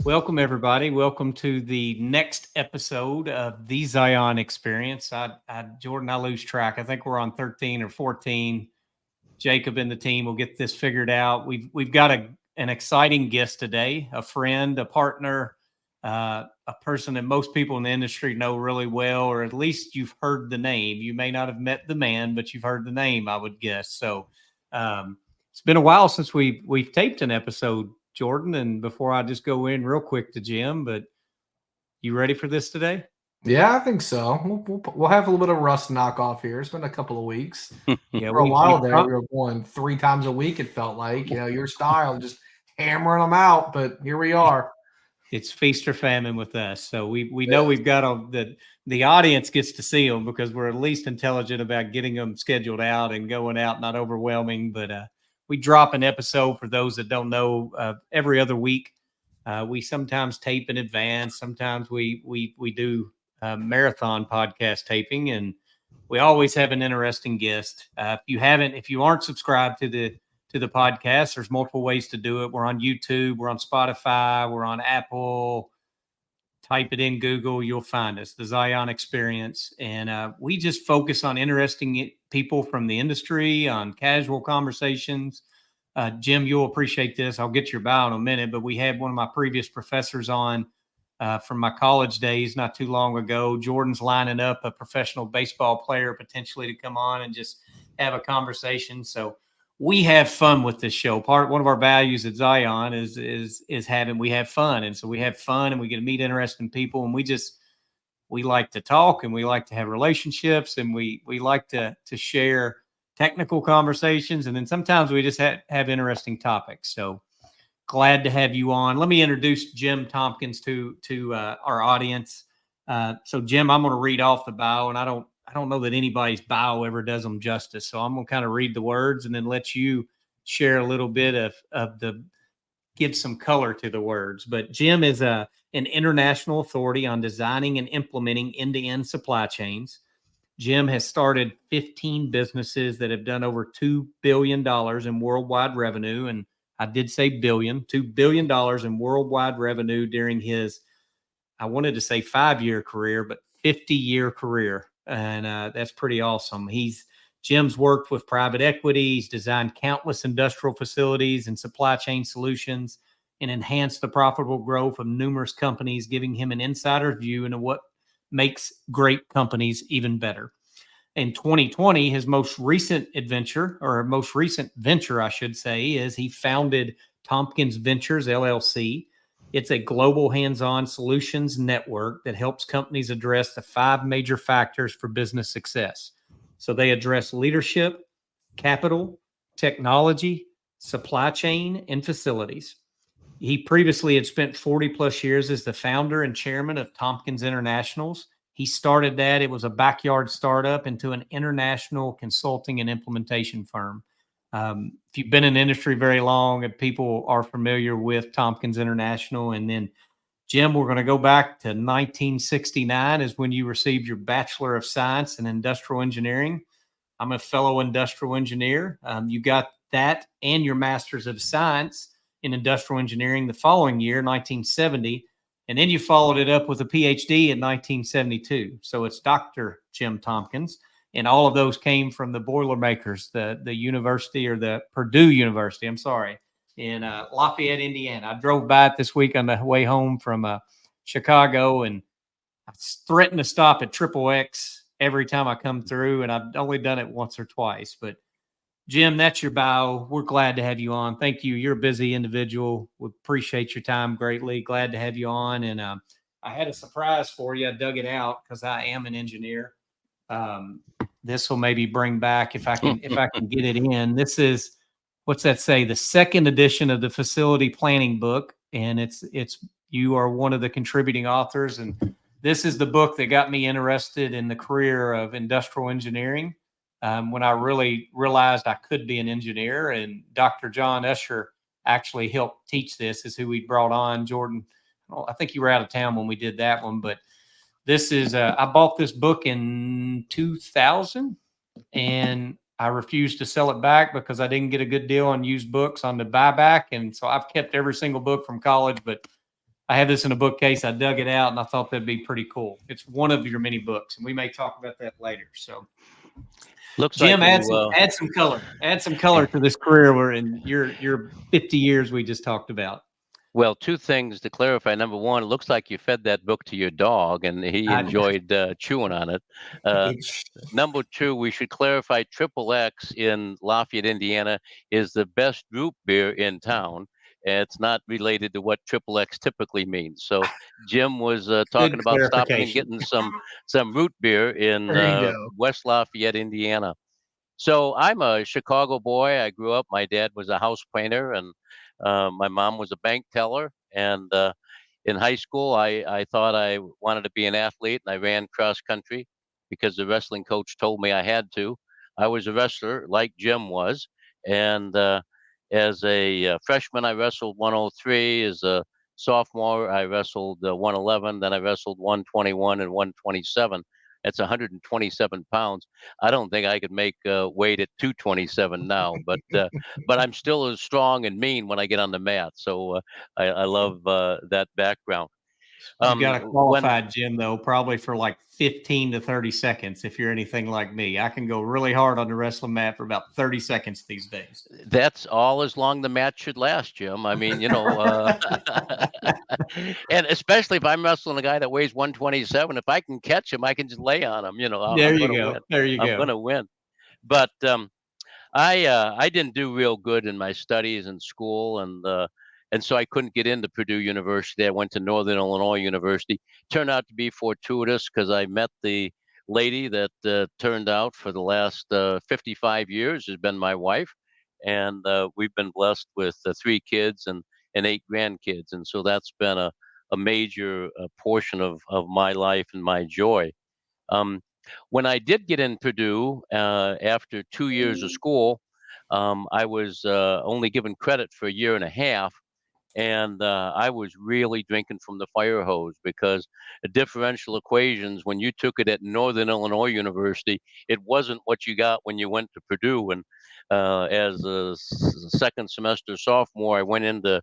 Welcome, everybody. Welcome to the next episode of the Zion Experience. Jordan, I lose track. I think we're on 13 or 14. Jacob and the team will get this figured out. We've got an exciting guest today, a friend, a partner, a person that most people in the industry know really well, or at least you've heard the name. You may not have met the man, but you've heard the name, I would guess. So it's been a while since we've taped an episode, Jordan. And before I just go in real quick to Jim, but you ready for this today? Yeah, I think so. We'll have a little bit of rust knock off here. It's been a couple of weeks. Yeah, For a while there, we were going 3 times a week, it felt like. Your style, just hammering them out. But here we are. It's feast or famine with us. So we know we've got the audience gets to see them because we're at least intelligent about getting them scheduled out and going out, not overwhelming. But we drop an episode for those that don't know every other week. We sometimes tape in advance. Sometimes we do marathon podcast taping, and we always have an interesting guest. If you aren't subscribed to the podcast, there's multiple ways to do it. We're on YouTube, we're on Spotify, we're on Apple. Type it in Google, you'll find us, the Zion Experience. And we just focus on interesting people from the industry, on casual conversations. Jim, you'll appreciate this. I'll get your bio in a minute, but we had one of my previous professors on from my college days not too long ago. Jordan's lining up a professional baseball player potentially to come on and just have a conversation. So we have fun with this show. One of our values at Zion is having we have fun, and so we have fun, and we get to meet interesting people, and we like to talk, and we like to have relationships, and we like to share technical conversations, and then sometimes we just have interesting topics. So glad to have you on. Let me introduce Jim Tompkins to our audience. So Jim, I'm going to read off the bio, and I don't know that anybody's bio ever does them justice. So I'm going to kind of read the words and then let you share a little bit give some color to the words. But Jim is an international authority on designing and implementing end-to-end supply chains. Jim has started 15 businesses that have done over $2 billion in worldwide revenue. And I did say billion, $2 billion in worldwide revenue during his, I wanted to say 5-year career, but 50-year career. And that's pretty awesome. Jim's worked with private equity. He's designed countless industrial facilities and supply chain solutions and enhanced the profitable growth of numerous companies, giving him an insider view into what makes great companies even better. In 2020, his most recent venture, I should say, is he founded Tompkins Ventures, LLC. It's a global hands-on solutions network that helps companies address the 5 major factors for business success. So they address leadership, capital, technology, supply chain, and facilities. He previously had spent 40 plus years as the founder and chairman of Tompkins Internationals. He started that. It was a backyard startup into an international consulting and implementation firm. If you've been in the industry very long, and people are familiar with Tompkins International. And then, Jim, we're going to go back to 1969 is when you received your Bachelor of Science in Industrial Engineering. I'm a fellow industrial engineer. You got that and your Master's of Science in Industrial Engineering the following year, 1970. And then you followed it up with a PhD in 1972. So it's Dr. Jim Tompkins. And all of those came from the Boilermakers, the university, or the Purdue University, in Lafayette, Indiana. I drove by it this week on the way home from Chicago, and I threatened to stop at XXX every time I come through, and I've only done it once or twice. But Jim, that's your bio. We're glad to have you on. Thank you. You're a busy individual. We appreciate your time greatly. Glad to have you on. And I had a surprise for you. I dug it out because I am an engineer. This will maybe bring back if I can get it in. This is, what's that say? The second edition of the facility planning book, and it's you are one of the contributing authors, and this is the book that got me interested in the career of industrial engineering. When I really realized I could be an engineer, and Dr. John Usher actually helped teach this, is who we brought on. Jordan, I think you were out of town when we did that one, but this is, I bought this book in 2000, and I refused to sell it back because I didn't get a good deal on used books on the buyback. And so I've kept every single book from college, but I have this in a bookcase. I dug it out and I thought that'd be pretty cool. It's one of your many books, and we may talk about that later. So, Looks Jim, like add some color. Add some color to this career we're in. Your 50 years we just talked about. well, two things to clarify. Number one, it looks like you fed that book to your dog, and he enjoyed chewing on it. Number two, we should clarify Triple X in Lafayette, Indiana, is the best root beer in town. It's not related to what Triple X typically means. So Jim was talking about stopping and getting some root beer in West Lafayette, Indiana. So I'm a Chicago boy. I grew up. My dad was a house painter, and my mom was a bank teller. And in high school, I thought I wanted to be an athlete, and I ran cross country because the wrestling coach told me I had to. I was a wrestler like Jim was, and as a freshman, I wrestled 103. As a sophomore, I wrestled 111. Then I wrestled 121 and 127. That's 127 pounds. I don't think I could make weight at 227 now, but I'm still as strong and mean when I get on the mat. So I love that background. You got to qualify, Jim, though, probably for like 15 to 30 seconds if you're anything like me. I can go really hard on the wrestling mat for about 30 seconds these days. That's all as long the match should last, Jim. I mean, you know, and especially if I'm wrestling a guy that weighs 127, if I can catch him, I can just lay on him. You know, I'm going to win. There you go. I'm going to win. But I didn't do real good in my studies in school, and so I couldn't get into Purdue University. I went to Northern Illinois University. Turned out to be fortuitous because I met the lady that turned out for the last 55 years has been my wife, and we've been blessed with 3 kids and 8 grandkids, and so that's been a major portion of my life and my joy. When I did get in Purdue after 2 years of school, I was only given credit for a year and a half. And I was really drinking from the fire hose because the differential equations, when you took it at Northern Illinois University, it wasn't what you got when you went to Purdue. And as a second semester sophomore, I went into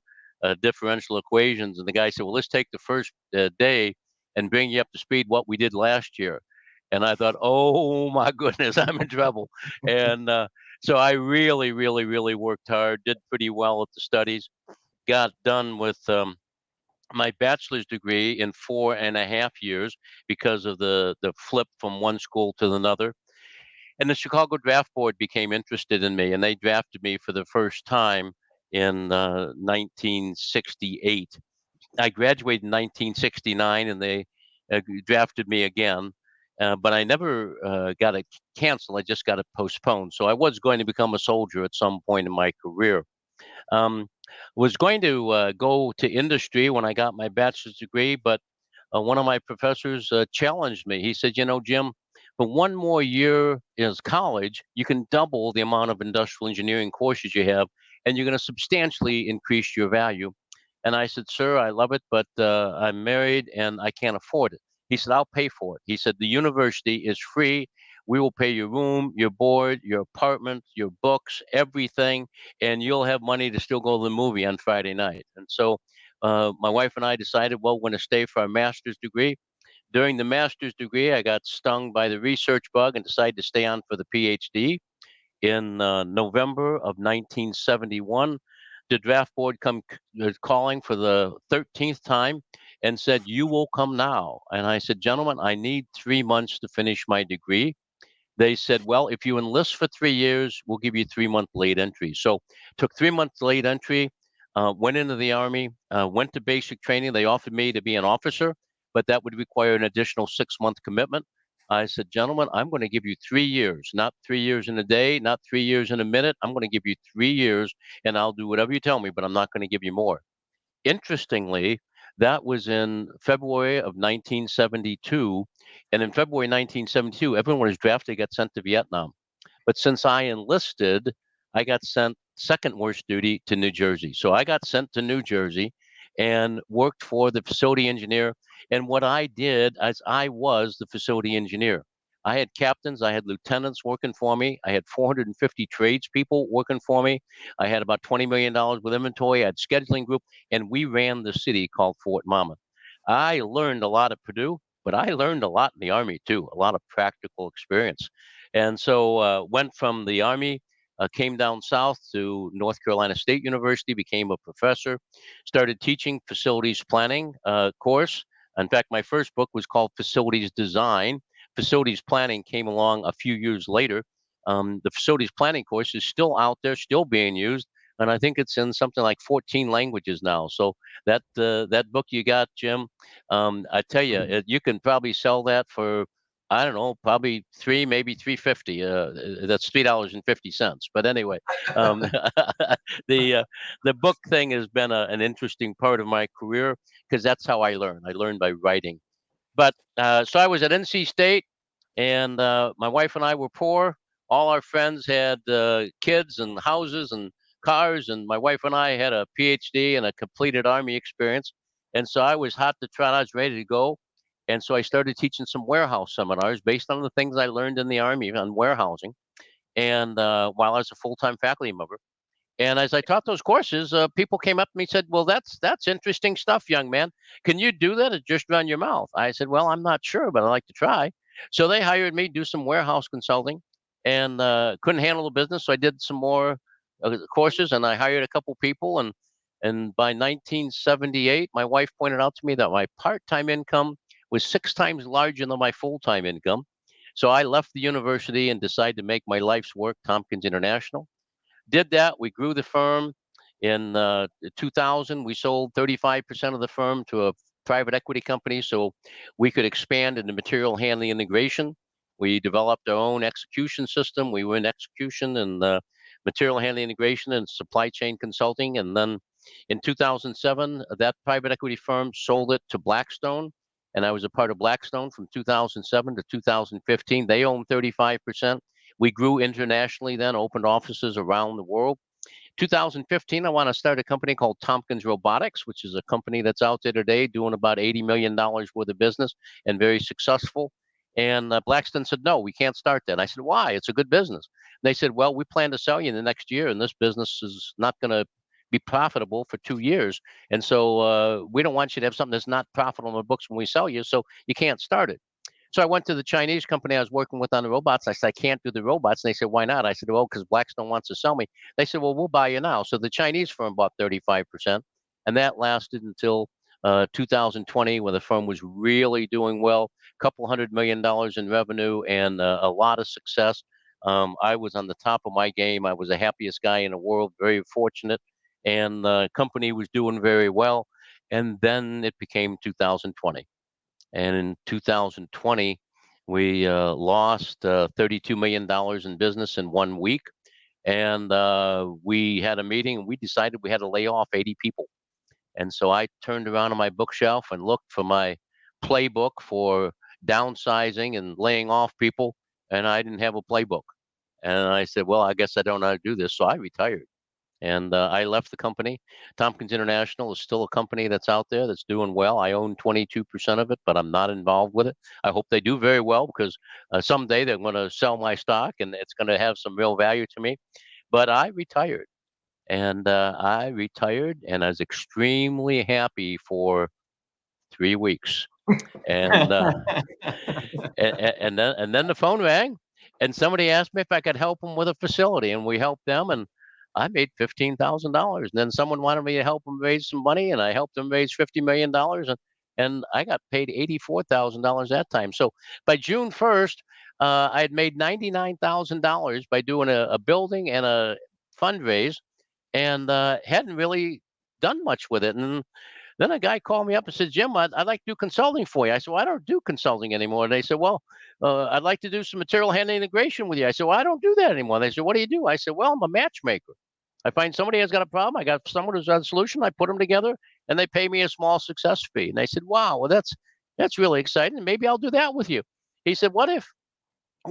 differential equations, and the guy said, "Well, let's take the first day and bring you up to speed what we did last year." And I thought, "Oh my goodness, I'm in trouble." And so I really, really, really worked hard, did pretty well at the studies. Got done with my bachelor's degree in 4.5 years because of the flip from one school to another. And the Chicago Draft Board became interested in me, and they drafted me for the first time in 1968. I graduated in 1969, and they drafted me again. But I never got it canceled. I just got it postponed. So I was going to become a soldier at some point in my career. Was going to go to industry when I got my bachelor's degree, but one of my professors challenged me. He said, "You know, Jim, for one more year in college, you can double the amount of industrial engineering courses you have, and you're going to substantially increase your value." And I said, "Sir, I love it, but I'm married and I can't afford it." He said, "I'll pay for it." He said, "The university is free. We will pay your room, your board, your apartment, your books, everything, and you'll have money to still go to the movie on Friday night." And so my wife and I decided, well, we're going to stay for our master's degree. During the master's degree, I got stung by the research bug and decided to stay on for the PhD. In November of 1971, the draft board calling for the 13th time and said, "You will come now." And I said, "Gentlemen, I need 3 months to finish my degree." They said, "Well, if you enlist for 3 years, we'll give you 3-month late entry." So took 3 months late entry, went into the Army, went to basic training. They offered me to be an officer, but that would require an additional 6-month commitment. I said, "Gentlemen, I'm going to give you 3 years, not 3 years in a day, not 3 years in a minute. I'm going to give you 3 years, and I'll do whatever you tell me, but I'm not going to give you more." Interestingly, that was in February of 1972. And in February 1972, everyone was drafted, got sent to Vietnam. But since I enlisted, I got sent second worst duty to New Jersey. So I got sent to New Jersey and worked for the facility engineer. And what I did is I was the facility engineer. I had captains, I had lieutenants working for me. I had 450 tradespeople working for me. I had about $20 million with inventory. I had scheduling group, and we ran the city called Fort Monmouth. I learned a lot at Purdue, but I learned a lot in the Army too, a lot of practical experience. And so went from the Army, came down south to North Carolina State University, became a professor, started teaching facilities planning course. In fact, my first book was called Facilities Design. Facilities planning came along a few years later. The facilities planning course is still out there, still being used, and I think it's in something like 14 languages now. So that book you got, Jim, I tell you, you can probably sell that for, I don't know, probably maybe 350. That's $3.50. But anyway, the book thing has been an interesting part of my career because that's how I learn. I learn by writing. But so I was at NC State, and my wife and I were poor. All our friends had kids and houses and cars, and my wife and I had a PhD and a completed Army experience. And so I was hot to trot. I was ready to go. And so I started teaching some warehouse seminars based on the things I learned in the Army on warehousing. And while I was a full-time faculty member. And as I taught those courses, people came up to me and said, "Well, that's interesting stuff, young man. Can you do that or just run your mouth?" I said, "Well, I'm not sure, but I'd like to try." So they hired me to do some warehouse consulting, and couldn't handle the business, so I did some more courses, and I hired a couple people, and by 1978, my wife pointed out to me that my part-time income was 6 times larger than my full-time income. So I left the university and decided to make my life's work Tompkins International. Did that. We grew the firm. In 2000, we sold 35% of the firm to a private equity company so we could expand into material handling integration. We developed our own execution system. We were in execution and material handling integration and supply chain consulting. And then in 2007, that private equity firm sold it to Blackstone. And I was a part of Blackstone from 2007 to 2015. They owned 35%. We grew internationally then, opened offices around the world. 2015, I want to start a company called Tompkins Robotics, which is a company that's out there today doing about $80 million worth of business and very successful. And Blackstone said, "No, we can't start that." And I said, "Why? It's a good business." And they said, "Well, we plan to sell you in the next year, and this business is not going to be profitable for 2 years. And so we don't want you to have something that's not profitable in the books when we sell you, so you can't start it." So I went to the Chinese company I was working with on the robots. I said, "I can't do the robots." And they said, "Why not?" I said, "Well, because Blackstone wants to sell me." They said, "Well, we'll buy you now." So the Chinese firm bought 35%, and that lasted until 2020, when the firm was really doing well, a couple $100 million in revenue and a lot of success. I was on the top of my game. I was the happiest guy in the world, very fortunate, and the company was doing very well. And then it became 2020. And in 2020, we lost $32 million in business in 1 week. And we had a meeting and we decided we had to lay off 80 people. And so I turned around on my bookshelf and looked for my playbook for downsizing and laying off people. And I didn't have a playbook. And I said, "Well, I guess I don't know how to do this." So I retired. And I left the company. Tompkins International is still a company that's out there that's doing well. I own 22% of it, but I'm not involved with it. I hope they do very well because someday they're going to sell my stock and it's going to have some real value to me. But I retired. And I was extremely happy for 3 weeks. And and then the phone rang, and somebody asked me if I could help them with a facility, and we helped them, and I made $15,000. And then someone wanted me to help them raise some money, and I helped them raise $50 million, and I got paid $84,000 that time. So by June 1st, I had made $99,000 by doing a building and a fundraise, and hadn't really done much with it. And then a guy called me up and said, "Jim, I'd like to do consulting for you." I said, "Well, I don't do consulting anymore." And they said, "Well, I'd like to do some material handling integration with you." I said, "Well, I don't do that anymore." They said, "What do you do?" I said, "Well, I'm a matchmaker. I find somebody has got a problem. I got someone who's got a solution. I put them together and they pay me a small success fee." And they said, "Wow, well, that's really exciting. Maybe I'll do that with you." He said, What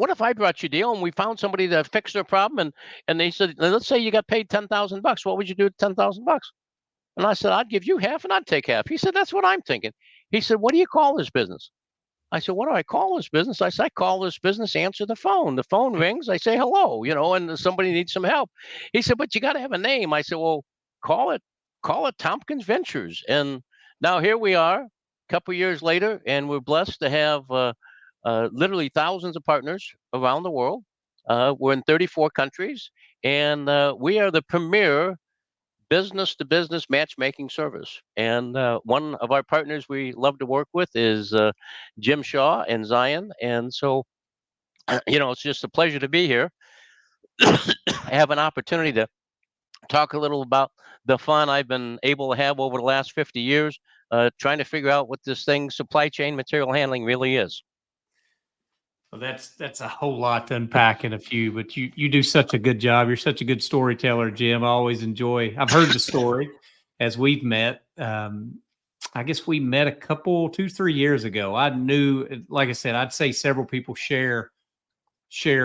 if I brought you a deal and we found somebody to fix their problem?" And they said, "Let's say you got paid $10,000. What would you do with $10,000?" And I said, "I'd give you half and I'd take half." He said, "That's what I'm thinking." He said, "What do you call this business?" I said, what do I call this business? I said, I call this business Answer the Phone. The phone rings. I say, hello, and somebody needs some help. He said, but you got to have a name. I said, well, call it Tompkins Ventures. And now here we are a couple years later, and we're blessed to have literally thousands of partners around the world. We're in 34 countries, and we are the premier business-to-business matchmaking service. And one of our partners we love to work with is Jim Shaw and Zion. And so, it's just a pleasure to be here. I have an opportunity to talk a little about the fun I've been able to have over the last 50 years, trying to figure out what this thing, supply chain material handling, really is. Well, that's a whole lot to unpack in a few, but you do such a good job. You're such a good storyteller, Jim. I always enjoy. I've heard the story as we've met. I guess we met a couple, 2-3 years ago. I knew, like I said, I'd say several people share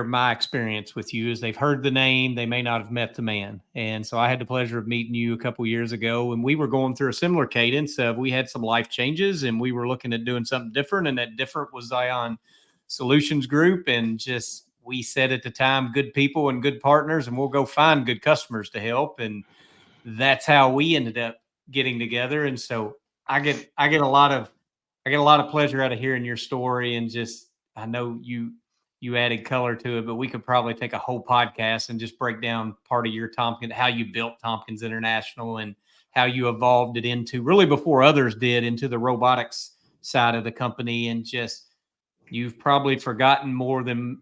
my experience with you as they've heard the name. They may not have met the man. And so I had the pleasure of meeting you a couple years ago, and we were going through a similar cadence of we had some life changes and we were looking at doing something different. And that different was Zion Solutions Group. And just, we said at the time, good people and good partners, and we'll go find good customers to help. And that's how we ended up getting together. And so I get a lot of pleasure out of hearing your story. And just, I know you added color to it, but we could probably take a whole podcast and just break down part of your Tompkins, how you built Tompkins International and how you evolved it into, really before others did, into the robotics side of the company. And just, you've probably forgotten more than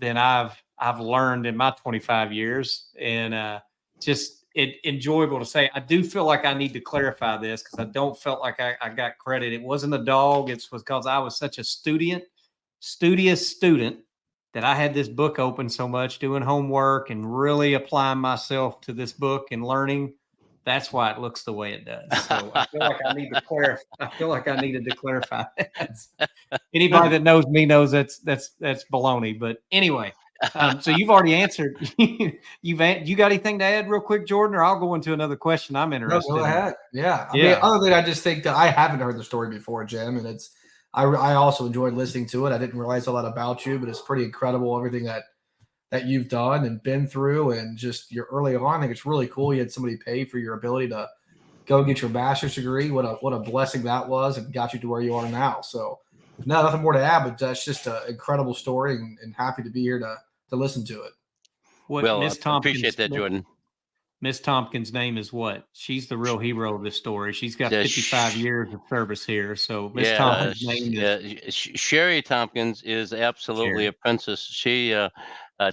I've learned in my 25 years. And just enjoyable to say. I do feel like I need to clarify this because I don't feel like I got credit. It wasn't a dog. It was because I was such a studious student that I had this book open so much, doing homework and really applying myself to this book and learning. That's why it looks the way it does. So I feel like I need to clarify. I feel like I needed to clarify that. Anybody that knows me knows that's baloney. But anyway, so you've already answered. You got anything to add real quick, Jordan, or I'll go into another question I'm interested in. Go ahead. Yeah. I mean, other than I just think that I haven't heard the story before, Jim, and I also enjoyed listening to it. I didn't realize a lot about you, but it's pretty incredible everything that you've done and been through, and just you're early on. I think it's really cool you had somebody pay for your ability to go get your master's degree. What a blessing that was, and got you to where you are now. So no, nothing more to add, but that's just an incredible story, and happy to be here to listen to it. Well, I appreciate that, Jordan. Miss Tompkins' name is what? She's the real hero of this story. She's got 55 years of service here. So Miss Tompkins' name is Sherry Tompkins is absolutely a princess. She, I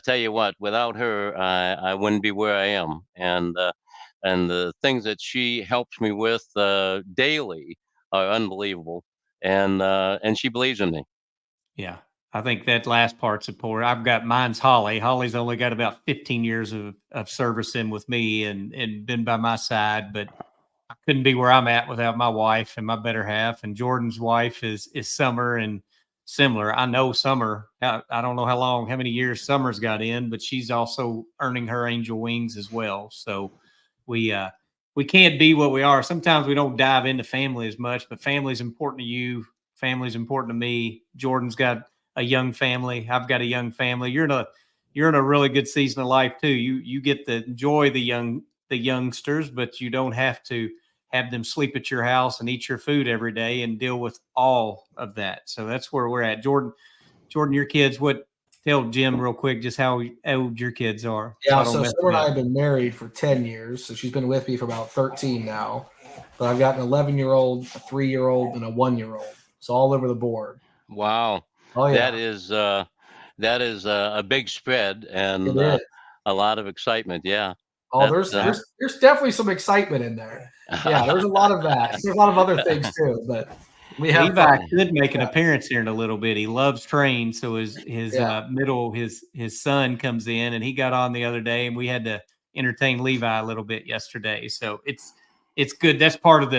tell you what, without her, I wouldn't be where I am. And the things that she helps me with daily are unbelievable. And she believes in me. Yeah. I think that last part's important. I've got mine's Holly. Holly's only got about 15 years of service in with me and been by my side, but I couldn't be where I'm at without my wife and my better half. And Jordan's wife is Summer, and similar. I know Summer, I don't know how many years Summer's got in, but she's also earning her angel wings as well. So we can't be what we are. Sometimes we don't dive into family as much, but family's important to you. Family's important to me. Jordan's got a young family. I've got a young family. You're in a really good season of life too. You get to enjoy the youngsters, but you don't have to have them sleep at your house and eat your food every day and deal with all of that. So that's where we're at. Jordan, your kids, tell Jim real quick just how old your kids are. Yeah, so Summer and I have been married for 10 years. So she's been with me for about 13 now. But I've got an 11-year-old, a 3-year-old, and a 1-year-old. So all over the board. Wow. Oh, yeah. That is a big spread and a lot of excitement. Yeah. Oh, there's definitely some excitement in there. Yeah, there's a lot of that. There's a lot of other things too, but we have Levi could make an appearance here in a little bit. He loves trains, so his son comes in, and he got on the other day, and we had to entertain Levi a little bit yesterday. So it's good. That's part of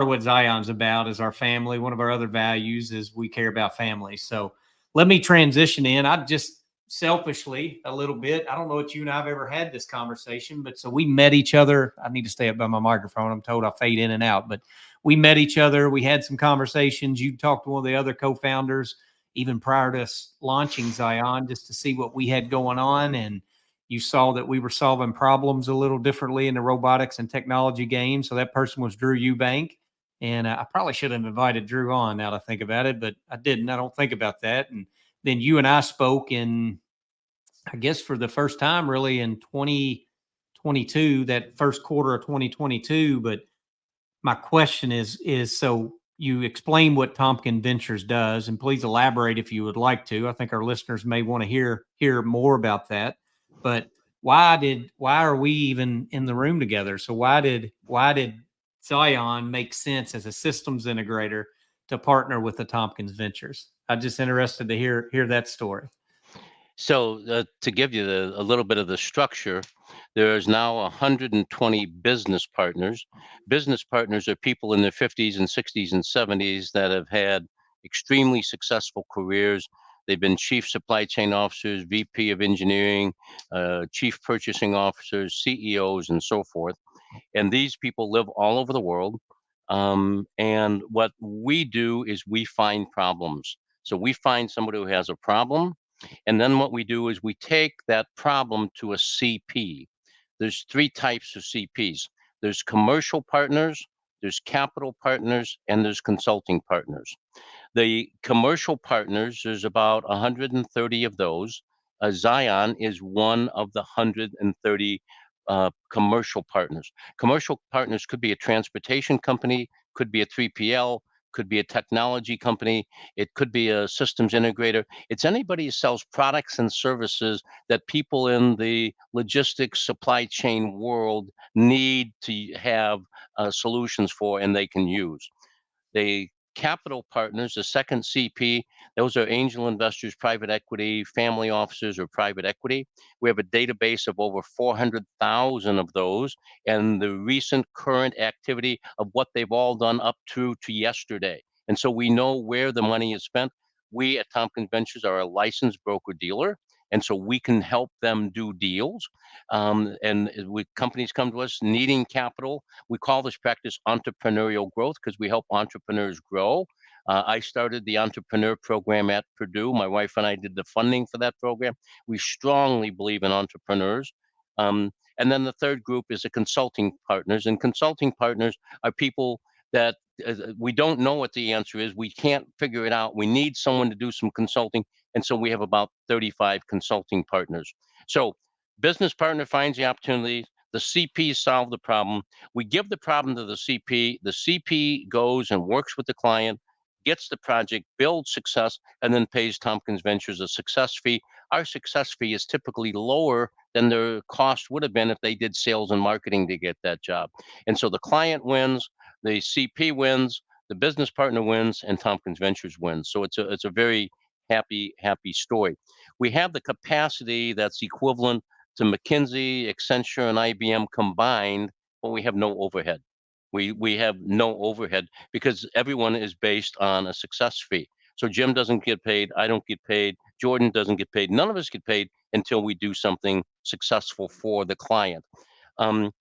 what Zion's about, is our family. One of our other values is we care about family. So let me transition in. I just selfishly a little bit. I don't know if you and I have ever had this conversation, but so we met each other. I need to stay up by my microphone. I'm told I fade in and out, but we met each other. We had some conversations. You talked to one of the other co-founders even prior to us launching Zion, just to see what we had going on. And you saw that we were solving problems a little differently in the robotics and technology game. So that person was Drew Eubank. And I probably should have invited Drew on, now that I think about it, but I didn't. I don't think about that. And then you and I spoke in, I guess, for the first time really in 2022, that first quarter of 2022. But my question is so you explain what Tompkins Ventures does, and please elaborate if you would like to. I think our listeners may want to hear more about that. But why are we even in the room together? So why did Zion make sense as a systems integrator to partner with the Tompkins Ventures? I'm just interested to hear that story. So to give you a little bit of the structure, there's now 120 business partners. Business partners are people in their 50s and 60s and 70s that have had extremely successful careers. They've been chief supply chain officers, VP of engineering, chief purchasing officers, CEOs, and so forth. And these people live all over the world. And what we do is we find problems. So we find somebody who has a problem. And then what we do is we take that problem to a CP. There's three types of CPs. There's commercial partners, there's capital partners, and there's consulting partners. The commercial partners, there's about 130 of those. Zion is one of the 130 commercial partners. Commercial partners could be a transportation company, could be a 3PL, could be a technology company, it could be a systems integrator. It's anybody who sells products and services that people in the logistics supply chain world need to have solutions for and they can use. The capital partners, the second CP, those are angel investors, private equity, family offices, or private equity. We have a database of over 400,000 of those, and the recent current activity of what they've all done up to yesterday. And so we know where the money is spent. We at Tompkins Ventures are a licensed broker dealer, and so we can help them do deals. Companies come to us needing capital. We call this practice entrepreneurial growth because we help entrepreneurs grow. I started the entrepreneur program at Purdue. My wife and I did the funding for that program. We strongly believe in entrepreneurs. And then the third group is the consulting partners. And consulting partners are people that we don't know what the answer is. We can't figure it out. We need someone to do some consulting. And so we have about 35 consulting partners. So business partner finds the opportunity. The CP solve the problem. We give the problem to the CP. The CP goes and works with the client, gets the project, builds success, and then pays Tompkins Ventures a success fee. Our success fee is typically lower than their cost would have been if they did sales and marketing to get that job. And so the client wins, the CP wins, the business partner wins, and Tompkins Ventures wins. So it's a very happy story. We have the capacity that's equivalent to McKinsey, Accenture, and IBM combined, but we have no overhead. We have no overhead because everyone is based on a success fee. So Jim doesn't get paid, I don't get paid, Jordan doesn't get paid, none of us get paid until we do something successful for the client. How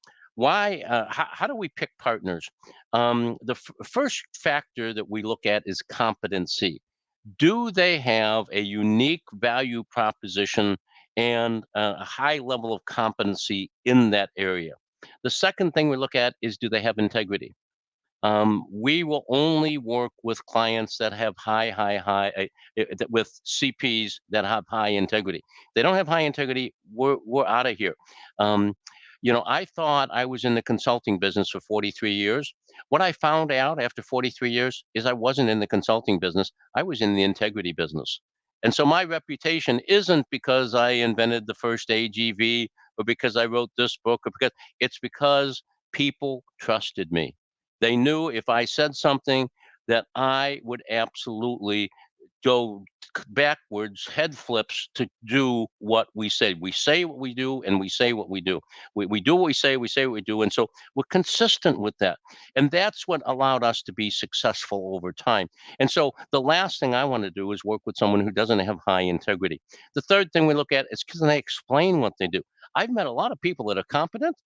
do we pick partners? The first factor that we look at is competency. Do they have a unique value proposition and a high level of competency in that area? The second thing we look at is, do they have integrity? We will only work with clients that have with CPs that have high integrity. If they don't have high integrity, we're out of here. I thought I was in the consulting business for 43 years. What I found out after 43 years is I wasn't in the consulting business. I was in the integrity business. And so my reputation isn't because I invented the first AGV or because I wrote this book, or because it's because people trusted me. They knew if I said something that I would absolutely go backwards, head flips to do what we say. We say what we do, and we say what we do. We do what we say what we do. And so we're consistent with that. And that's what allowed us to be successful over time. And so the last thing I want to do is work with someone who doesn't have high integrity. The third thing we look at is because they explain what they do. I've met a lot of people that are competent,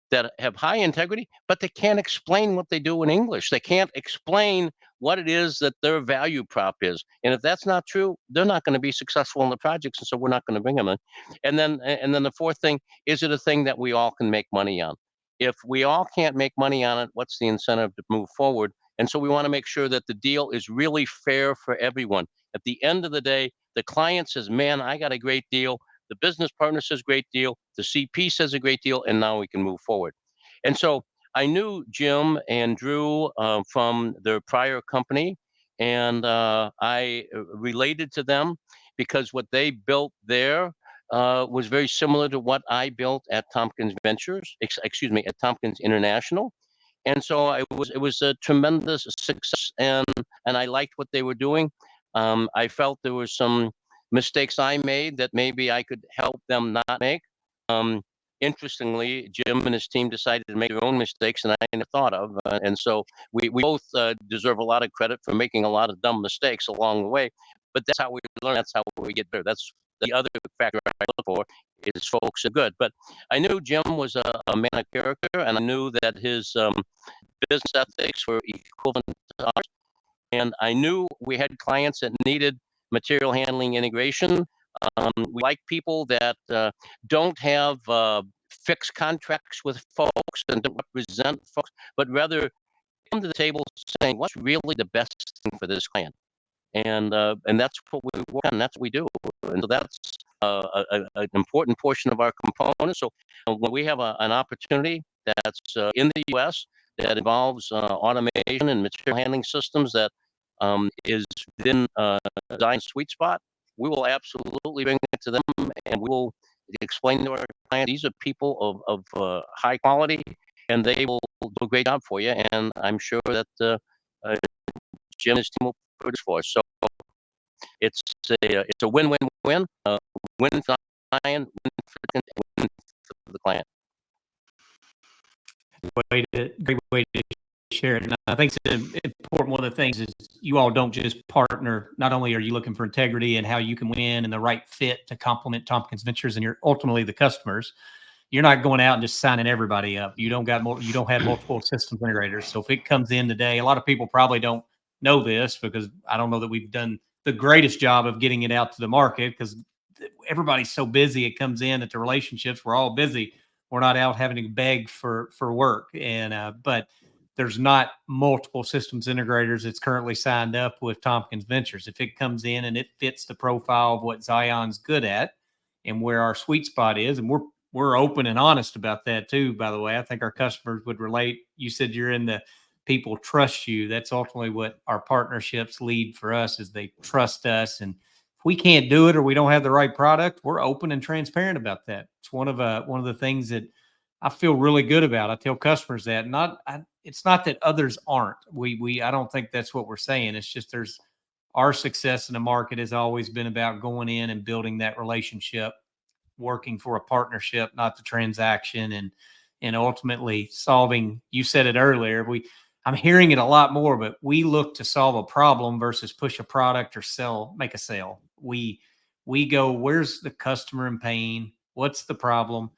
that have high integrity, but they can't explain what they do in English. They can't explain what it is that their value prop is. And if that's not true, they're not going to be successful in the projects. And so we're not going to bring them in. And then the fourth thing, is it a thing that we all can make money on? If we all can't make money on it, what's the incentive to move forward? And so we want to make sure that the deal is really fair for everyone. At the end of the day, the client says, man, I got a great deal. The business partner says great deal. The CP says a great deal. And now we can move forward. And so I knew Jim and Drew from their prior company, and I related to them because what they built there was very similar to what I built at Tompkins Ventures, at Tompkins International. And so it was a tremendous success, and I liked what they were doing. I felt there were some mistakes I made that maybe I could help them not make. Interestingly, Jim and his team decided to make their own mistakes, and I never thought of. And so we both deserve a lot of credit for making a lot of dumb mistakes along the way. But that's how we learn. That's how we get better. That's the other factor I look for, is folks are good. But I knew Jim was a man of character, and I knew that his business ethics were equivalent to ours. And I knew we had clients that needed material handling integration. We like people that don't have fixed contracts with folks and don't represent folks, but rather come to the table saying, what's really the best thing for this client? And that's what we work on. That's what we do. And so that's an important portion of our component. So when we have an opportunity that's in the U.S. that involves automation and material handling systems that is within design sweet spot, we will absolutely bring it to them, and we will explain to our clients, these are people of high quality, and they will do a great job for you. And I'm sure that Jim and his team will produce for us. So it's a win-win-win, win for the client, win for the client. Great way to share it. And I think it's important. One of the things is you all don't just partner. Not only are you looking for integrity and how you can win and the right fit to complement Tompkins Ventures, and you're ultimately the customers. You're not going out and just signing everybody up. You don't have multiple systems integrators. So if it comes in today, a lot of people probably don't know this because I don't know that we've done the greatest job of getting it out to the market because everybody's so busy. It comes in that the relationships, we're all busy. We're not out having to beg for work. And but there's not multiple systems integrators that's currently signed up with Tompkins Ventures. If it comes in and it fits the profile of what Zion's good at and where our sweet spot is, and we're open and honest about that too, by the way. I think our customers would relate. You said you're in the people trust you. That's ultimately what our partnerships lead for us, is they trust us. And if we can't do it or we don't have the right product, we're open and transparent about that. It's one of the things that I feel really good about. I tell customers that it's not that others aren't. I don't think that's what we're saying. It's just our success in the market has always been about going in and building that relationship, working for a partnership, not the transaction, and ultimately solving. You said it earlier. I'm hearing it a lot more, but we look to solve a problem versus push a product or make a sale. We go, where's the customer in pain? What's the problem?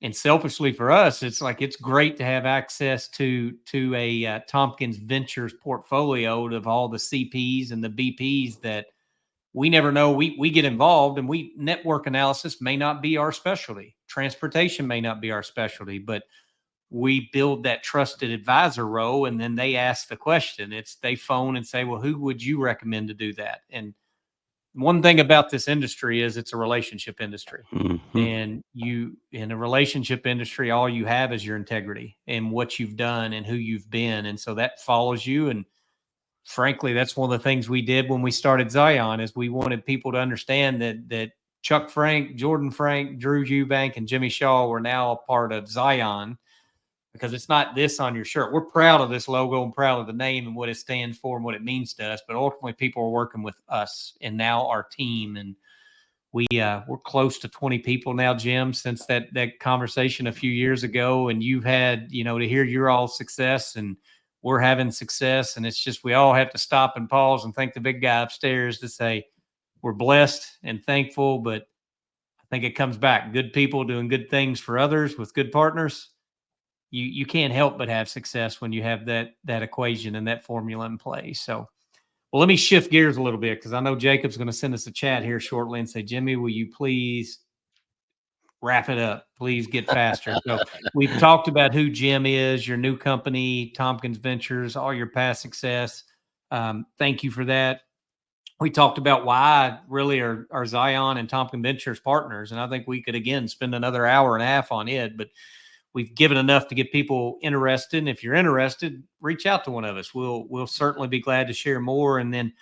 And selfishly for us, it's like, it's great to have access to a Tompkins Ventures portfolio of all the CPs and the BPs that we never know. We get involved, and network analysis may not be our specialty. Transportation may not be our specialty, but we build that trusted advisor role, and then they ask the question. They phone and say, well, who would you recommend to do that? And one thing about this industry is it's a relationship industry. Mm-hmm. And in a relationship industry, all you have is your integrity and what you've done and who you've been. And so that follows you. And frankly, that's one of the things we did when we started Zion, is we wanted people to understand that Chuck Frank, Jordan Frank, Drew Eubank, and Jimmy Shaw were now a part of Zion. because it's not this on your shirt. We're proud of this logo and proud of the name and what it stands for and what it means to us. But ultimately, people are working with us and now our team. And we're close to 20 people now, Jim, since that conversation a few years ago. And you've had, to hear your all success, and we're having success. And it's just, we all have to stop and pause and thank the big guy upstairs to say we're blessed and thankful. But I think it comes back. Good people doing good things for others with good partners. You can't help but have success when you have that equation and that formula in place. So, well, let me shift gears a little bit, because I know Jacob's going to send us a chat here shortly and say, Jimmy, will you please wrap it up? Please get faster. So we've talked about who Jim is, your new company, Tompkins Ventures, all your past success. Thank you for that. We talked about why really are Zion and Tompkins Ventures partners. And I think we could, again, spend another hour and a half on it, but we've given enough to get people interested. And if you're interested, reach out to one of us. We'll certainly be glad to share more. And then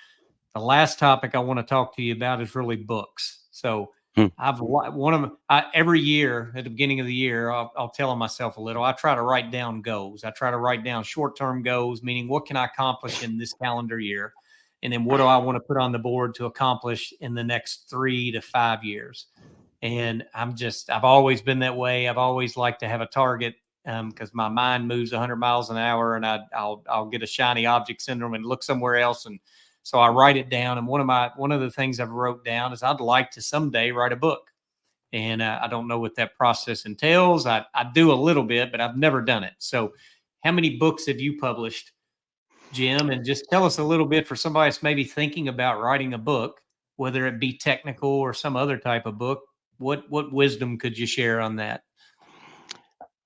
the last topic I want to talk to you about is really books. So every year at the beginning of the year, I'll tell myself a little. I try to write down goals. I try to write down short-term goals, meaning what can I accomplish in this calendar year? And then what do I want to put on the board to accomplish in the next 3 to 5 years? And I've always been that way. I've always liked to have a target, because my mind moves 100 miles an hour, and I'll get a shiny object syndrome and look somewhere else. And so I write it down. And one of the things I've wrote down is I'd like to someday write a book. And I don't know what that process entails. I do a little bit, but I've never done it. So how many books have you published, Jim? And just tell us a little bit for somebody that's maybe thinking about writing a book, whether it be technical or some other type of book. What wisdom could you share on that?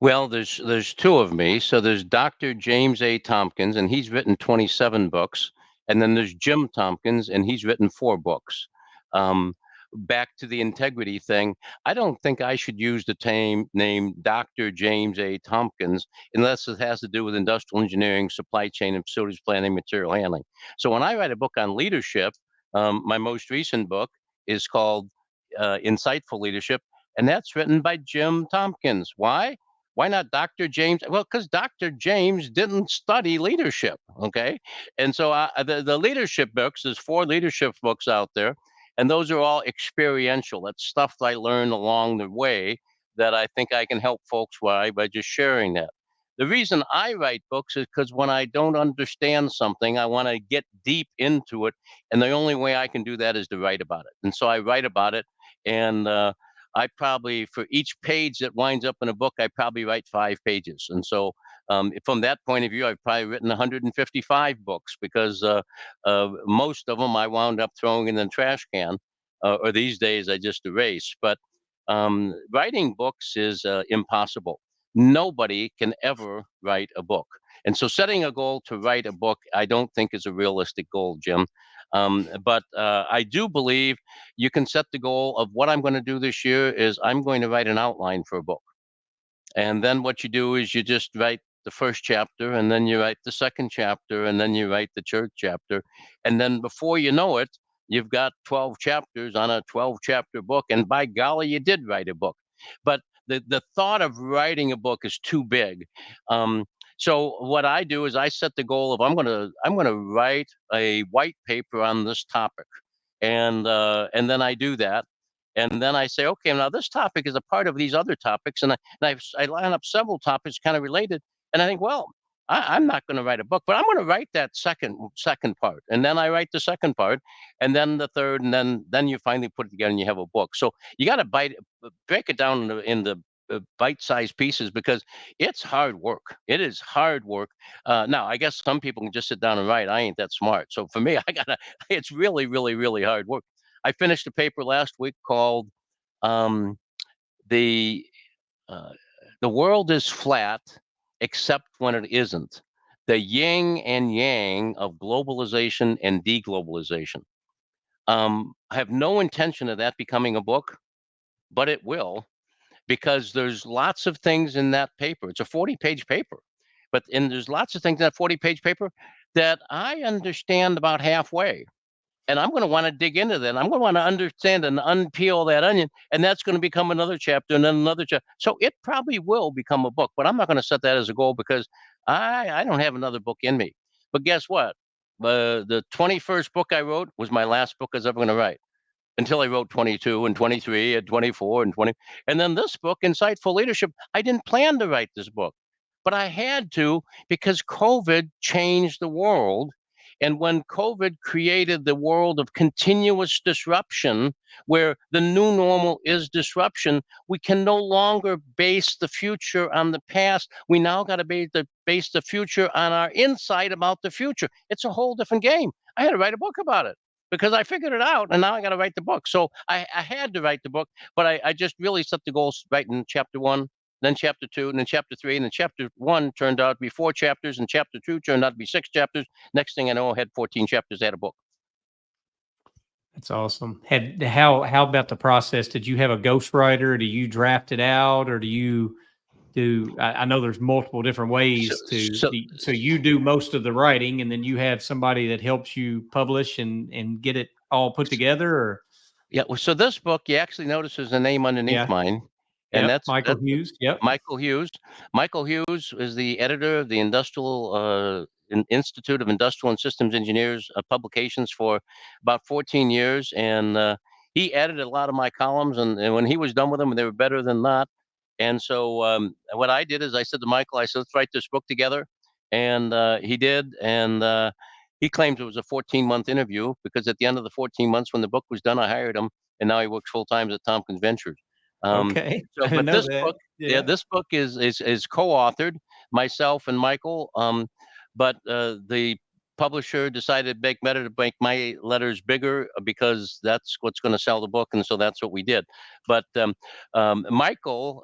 Well, there's two of me. So there's Dr. James A. Tompkins, and he's written 27 books. And then there's Jim Tompkins, and he's written 4 books. Back to the integrity thing, I don't think I should use the name Dr. James A. Tompkins unless it has to do with industrial engineering, supply chain, and facilities planning, material handling. So when I write a book on leadership, my most recent book is called Insightful Leadership, and that's written by Jim Tompkins. Why? Why not Dr. James? Well, because Dr. James didn't study leadership, okay? And so the leadership books, there's 4 leadership books out there, and those are all experiential. That's stuff that I learned along the way that I think I can help folks by just sharing that. The reason I write books is because when I don't understand something, I want to get deep into it, and the only way I can do that is to write about it. And so I write about it, and I probably, for each page that winds up in a book, I probably write 5 pages. And so from that point of view, I've probably written 155 books, because most of them I wound up throwing in the trash can, or these days I just erase. But writing books is impossible. Nobody can ever write a book. And so setting a goal to write a book, I don't think is a realistic goal, Jim. But I do believe you can set the goal of what I'm going to do this year is I'm going to write an outline for a book. And then what you do is you just write the first chapter, and then you write the second chapter, and then you write the third chapter. And then before you know it, you've got 12 chapters on a 12-chapter book. And by golly, you did write a book. But the thought of writing a book is too big. So what I do is I set the goal of I'm gonna write a white paper on this topic, and then I do that, and then I say, okay, now this topic is a part of these other topics, and I line up several topics kind of related, and I think, well, I'm not going to write a book, but I'm going to write that second part, and then I write the second part, and then the third, and then you finally put it together and you have a book. So you got to break it down in the bite-sized pieces, because it's hard work. It is hard work. Now, I guess some people can just sit down and write. I ain't that smart. So for me, it's really, really, really hard work. I finished a paper last week called the world is flat except when it isn't. The yin and yang of globalization and deglobalization. I have no intention of that becoming a book, but it will, because there's lots of things in that paper. It's a 40-page paper, and there's lots of things in that 40-page paper that I understand about halfway. And I'm going to want to dig into that. I'm going to want to understand and unpeel that onion. And that's going to become another chapter and then another chapter. So it probably will become a book, but I'm not going to set that as a goal because I don't have another book in me. But guess what? The 21st book I wrote was my last book I was ever going to write until I wrote 22 and 23 and 24 and 20. And then this book, Insightful Leadership, I didn't plan to write this book, but I had to because COVID changed the world. And when COVID created the world of continuous disruption, where the new normal is disruption, we can no longer base the future on the past. We now got to base the future on our insight about the future. It's a whole different game. I had to write a book about it because I figured it out and now I got to write the book. So I had to write the book, but I just really set the goals right in chapter 1, then chapter 2, and then chapter 3, and then chapter 1 turned out to be 4 chapters, and chapter 2 turned out to be 6 chapters. Next thing I know, I had 14 chapters. I had a book. That's awesome. How about the process? Did you have a ghostwriter? Do you draft it out, or do you do? I know there's multiple different ways so you do most of the writing, and then you have somebody that helps you publish and get it all put together. Or yeah, so this book, you actually notice there's a name underneath mine. And that's Michael Hughes. Yep. Michael Hughes. Michael Hughes is the editor of the Institute of Industrial and Systems Engineers publications for about 14 years. And he edited a lot of my columns. And when he was done with them, they were better than not. And so what I did is I said to Michael, I said, let's write this book together. And he did. And he claims it was a 14-month interview because at the end of the 14 months when the book was done, I hired him. And now he works full time at Tompkins Ventures. Okay. So, but this book, this book is co-authored myself and Michael. But the publisher decided better to make my letters bigger because that's what's going to sell the book, and so that's what we did. But Michael,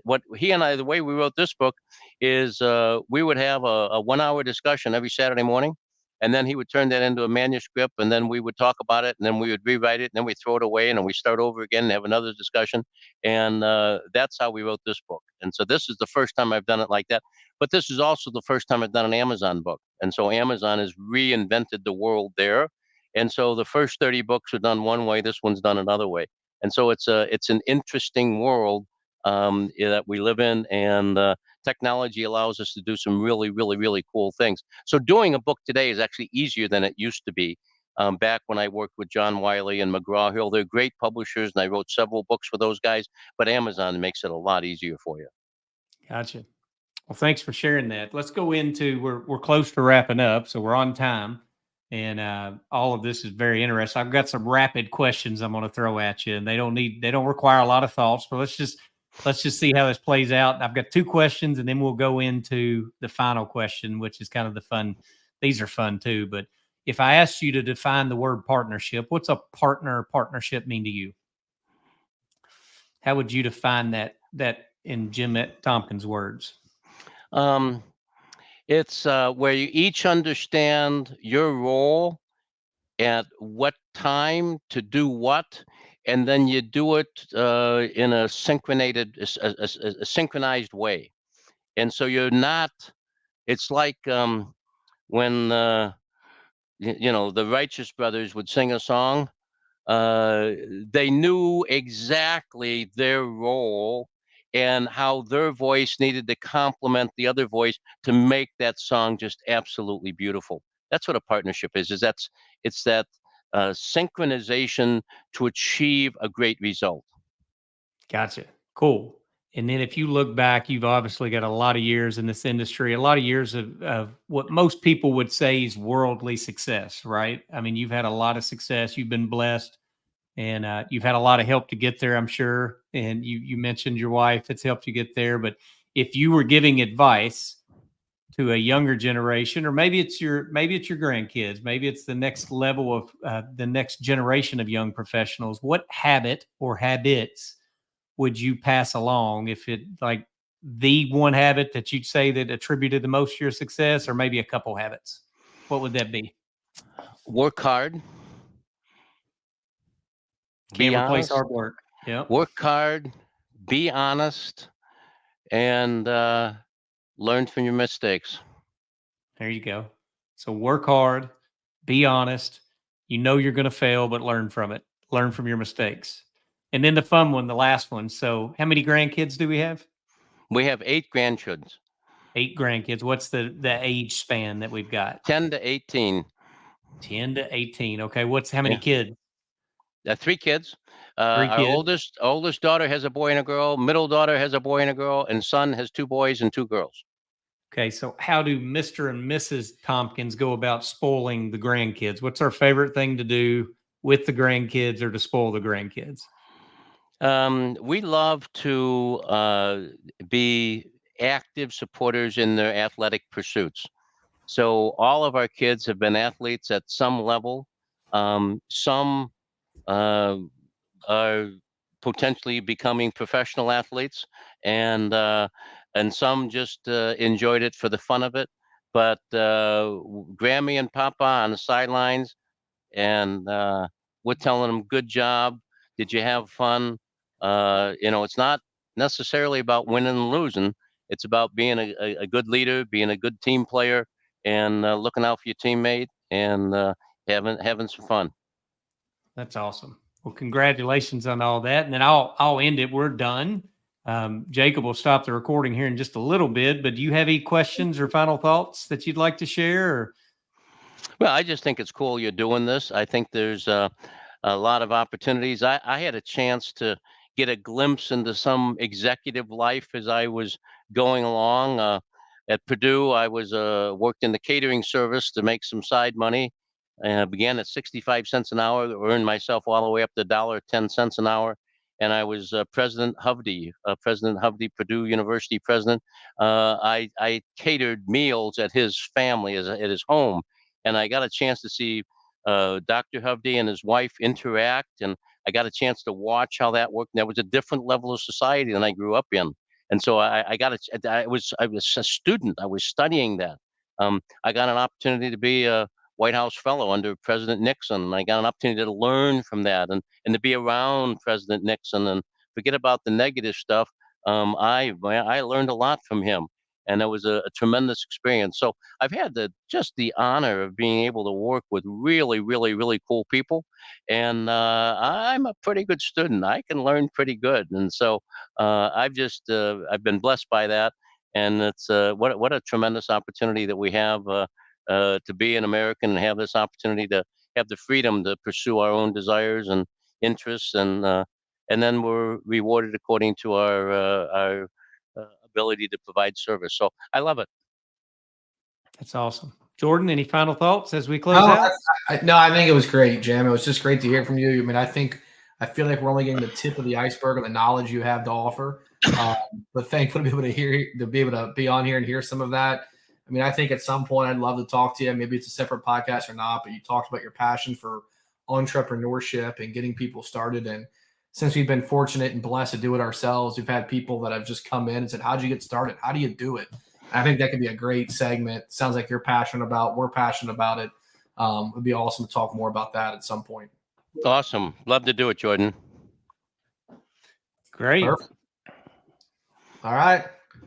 what he and I, the way we wrote this book is we would have a 1-hour discussion every Saturday morning. And then he would turn that into a manuscript, and then we would talk about it, and then we would rewrite it, and then we throw it away, and then we start over again and have another discussion. And that's how we wrote this book. And so this is the first time I've done it like that. But this is also the first time I've done an Amazon book. And so Amazon has reinvented the world there. And so the first 30 books are done one way, this one's done another way. And so it's an interesting world that we live in. And technology allows us to do some really, really, really cool things. So doing a book today is actually easier than it used to be. Back when I worked with John Wiley and McGraw-Hill, they're great publishers, and I wrote several books for those guys. But Amazon makes it a lot easier for you. Gotcha. Well, thanks for sharing that. Let's go into we're close to wrapping up, so we're on time, and all of this is very interesting. I've got some rapid questions I'm going to throw at you, and they don't require a lot of thoughts, but let's just see how this plays out. I've got 2 questions, and then we'll go into the final question, which is kind of the fun. These are fun too, but if I asked you to define the word partnership, what's a partnership mean to you? How would you define that in Jim Tompkins' words? It's where you each understand your role at what time to do what, and then you do it in a synchronized way. And so you're not. It's like when the Righteous Brothers would sing a song. They knew exactly their role and how their voice needed to complement the other voice to make that song just absolutely beautiful. That's what a partnership is. It's that synchronization to achieve a great result. Gotcha. Cool. And then if you look back, you've obviously got a lot of years in this industry, a lot of years of what most people would say is worldly success, right? I mean, you've had a lot of success. You've been blessed, and you've had a lot of help to get there, I'm sure. And you mentioned your wife that's helped you get there. But if you were giving advice to a younger generation, or maybe it's your grandkids, maybe it's the next level of the next generation of young professionals, what habit or habits would you pass along? If it like the one habit that you'd say that attributed the most to your success, or maybe a couple habits, what would that be? Work hard. Can't replace hard work. Yeah. Work hard, be honest, and learn from your mistakes. There you go. So work hard, be honest, You know you're going to fail, but learn from it. Learn from your mistakes. And then the fun one, the last one. So how many grandkids do we have? We have 8 grandchildren. 8 grandkids. What's the age span that we've got? 10 to 18. 10 to 18. Okay. How many kids? 3 kids. 3 Our kids. oldest daughter has a boy and a girl. Middle daughter has a boy and a girl, and son has 2 boys and 2 girls. Okay, so how do Mr. and Mrs. Tompkins go about spoiling the grandkids? What's our favorite thing to do with the grandkids or to spoil the grandkids? We love to be active supporters in their athletic pursuits. So all of our kids have been athletes at some level. Some are potentially becoming professional athletes, and some just enjoyed it for the fun of it. But Grammy and Papa on the sidelines, and we're telling them, "Good job. Did you have fun?" It's not necessarily about winning and losing. It's about being a good leader, being a good team player, and looking out for your teammate, and having some fun. That's awesome. Well, congratulations on all that. And then I'll end it. We're done. Jacob will stop the recording here in just a little bit, but do you have any questions or final thoughts that you'd like to share? Or? Well, I just think it's cool you're doing this. I think there's a lot of opportunities. I had a chance to get a glimpse into some executive life as I was going along. At Purdue, I was worked in the catering service to make some side money. Began at 65 cents an hour, earned myself all the way up to $1.10 an hour. And I was President Hovde, Purdue University president. I catered meals at his family, at his home. And I got a chance to see Dr. Hovde and his wife interact, and I got a chance to watch how that worked. And that was a different level of society than I grew up in, and so I was a student. I was studying that. I got an opportunity to be a White House fellow under President Nixon. I got an opportunity to learn from that, and to be around President Nixon, and forget about the negative stuff. I learned a lot from him, and it was a tremendous experience. So I've had just the honor of being able to work with really, really, really cool people, and I'm a pretty good student. I can learn pretty good, and so I've been blessed by that, and it's what a tremendous opportunity that we have to be an American and have this opportunity to have the freedom to pursue our own desires and interests, and then we're rewarded according to our ability to provide service. So I love it. That's awesome. Jordan, any final thoughts as we close No, out? I think it was great, Jim. It was just great to hear from you. I mean, I feel like we're only getting the tip of the iceberg of the knowledge you have to offer. But thankful to be able to be on here and hear some of that. I mean, I think at some point I'd love to talk to you. Maybe it's a separate podcast or not, but you talked about your passion for entrepreneurship and getting people started. And since we've been fortunate and blessed to do it ourselves, we've had people that have just come in and said, "How'd you get started? How do you do it?" I think that could be a great segment. Sounds like you're passionate about. We're passionate about it. It'd be awesome to talk more about that at some point. Awesome. Love to do it, Jordan. Great. Perfect. All right.